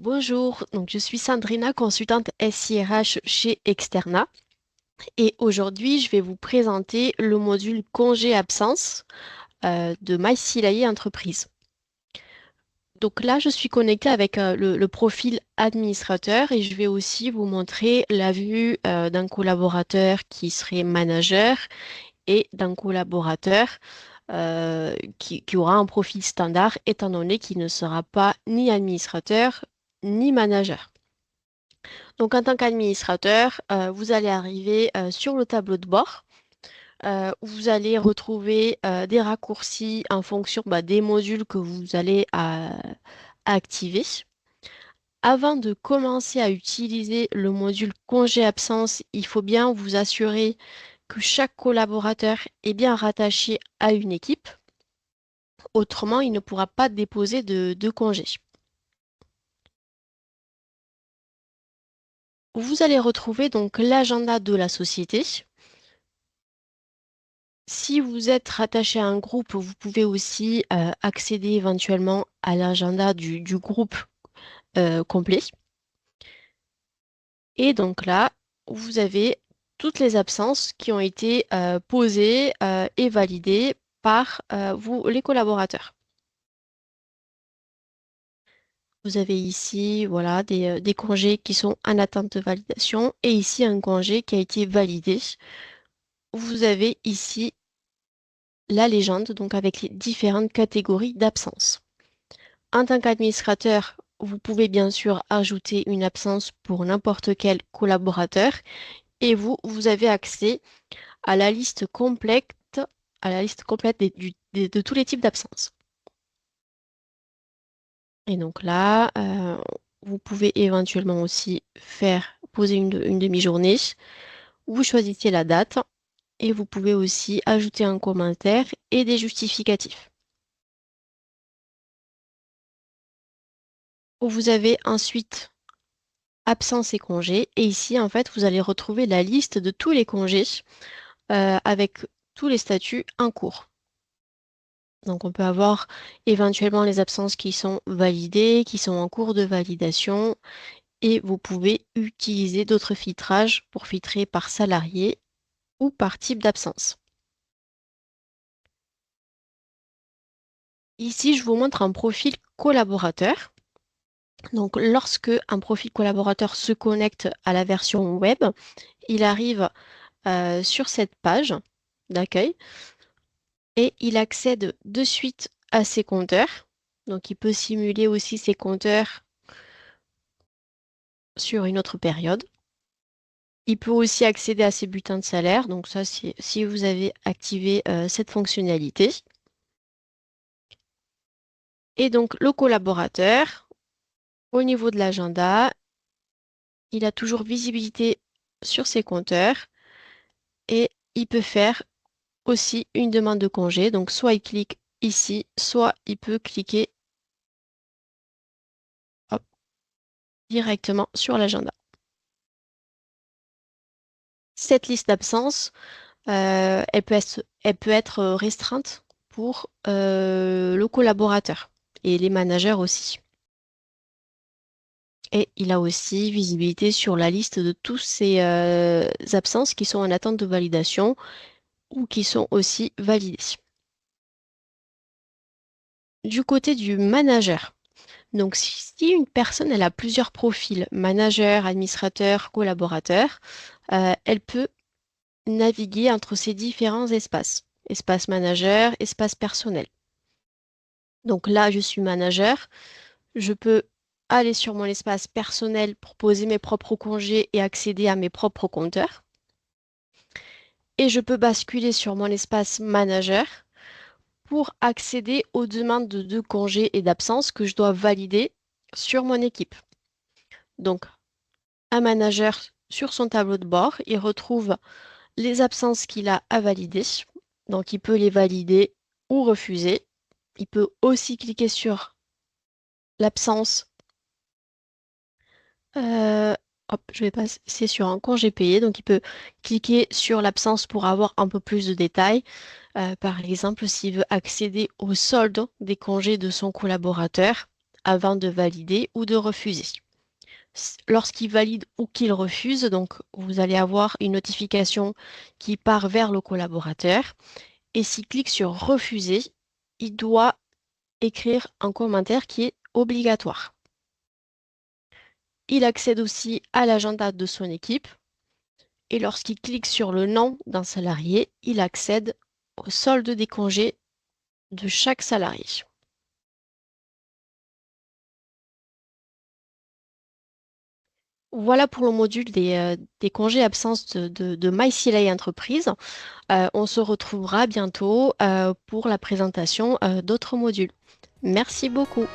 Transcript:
Bonjour, donc je suis Sandrina, consultante SIRH chez Externa et aujourd'hui je vais vous présenter le module congé-absence de MySilae Entreprise. Donc là, je suis connectée avec le profil administrateur et je vais aussi vous montrer la vue d'un collaborateur qui serait manager et d'un collaborateur qui aura un profil standard étant donné qu'il ne sera pas ni administrateur ni manager. Donc, en tant qu'administrateur, vous allez arriver sur le tableau de bord où vous allez retrouver des raccourcis en fonction des modules que vous allez activer. Avant de commencer à utiliser le module congé-absence, il faut bien vous assurer que chaque collaborateur est bien rattaché à une équipe. Autrement, il ne pourra pas déposer de congé. Vous allez retrouver donc l'agenda de la société. Si vous êtes rattaché à un groupe, vous pouvez aussi accéder éventuellement à l'agenda du groupe complet. Et donc là, vous avez toutes les absences qui ont été posées et validées par vous, les collaborateurs. Vous avez ici voilà, des congés qui sont en attente de validation et ici un congé qui a été validé. Vous avez ici la légende, donc avec les différentes catégories d'absence. En tant qu'administrateur, vous pouvez bien sûr ajouter une absence pour n'importe quel collaborateur et vous avez accès à la liste complète, de tous les types d'absences. Et donc là, vous pouvez éventuellement aussi poser une demi-journée. Vous choisissez la date et vous pouvez aussi ajouter un commentaire et des justificatifs. Vous avez ensuite absence et congés. Et ici, en fait, vous allez retrouver la liste de tous les congés avec tous les statuts en cours. Donc, on peut avoir éventuellement les absences qui sont validées, qui sont en cours de validation. Et vous pouvez utiliser d'autres filtrages pour filtrer par salarié ou par type d'absence. Ici, je vous montre un profil collaborateur. Donc, lorsque un profil collaborateur se connecte à la version web, il arrive sur cette page d'accueil et il accède de suite à ses compteurs. Donc, il peut simuler aussi ses compteurs sur une autre période. Il peut aussi accéder à ses bulletins de salaire. Donc, ça, si vous avez activé cette fonctionnalité. Et donc, le collaborateur, au niveau de l'agenda, il a toujours visibilité sur ses compteurs et il peut faire aussi une demande de congé. Donc, soit il clique ici, soit il peut cliquer hop, directement sur l'agenda. Cette liste d'absence, elle peut être restreinte pour le collaborateur et les managers aussi. Et il a aussi visibilité sur la liste de tous ces absences qui sont en attente de validation ou qui sont aussi validées. Du côté du manager, donc si une personne elle a plusieurs profils, manager, administrateur, collaborateur, elle peut naviguer entre ces différents espaces. Espace manager, espace personnel. Donc là, je suis manager. Je peux aller sur mon espace personnel pour poser mes propres congés et accéder à mes propres compteurs. Et je peux basculer sur mon espace manager pour accéder aux demandes de congés et d'absence que je dois valider sur mon équipe. Donc, un manager sur son tableau de bord, il retrouve les absences qu'il a à valider. Donc, il peut les valider ou refuser. Il peut aussi cliquer sur l'absence. Hop, je vais passer sur un congé payé. Donc, il peut cliquer sur l'absence pour avoir un peu plus de détails. Par exemple, s'il veut accéder au solde des congés de son collaborateur, avant de valider ou de refuser. Lorsqu'il valide ou qu'il refuse, donc vous allez avoir une notification qui part vers le collaborateur. Et s'il clique sur refuser, il doit écrire un commentaire qui est obligatoire. Il accède aussi à l'agenda de son équipe. Et lorsqu'il clique sur le nom d'un salarié, il accède au solde des congés de chaque salarié. Voilà pour le module des congés absence de MyCLA Entreprise. On se retrouvera bientôt pour la présentation d'autres modules. Merci beaucoup.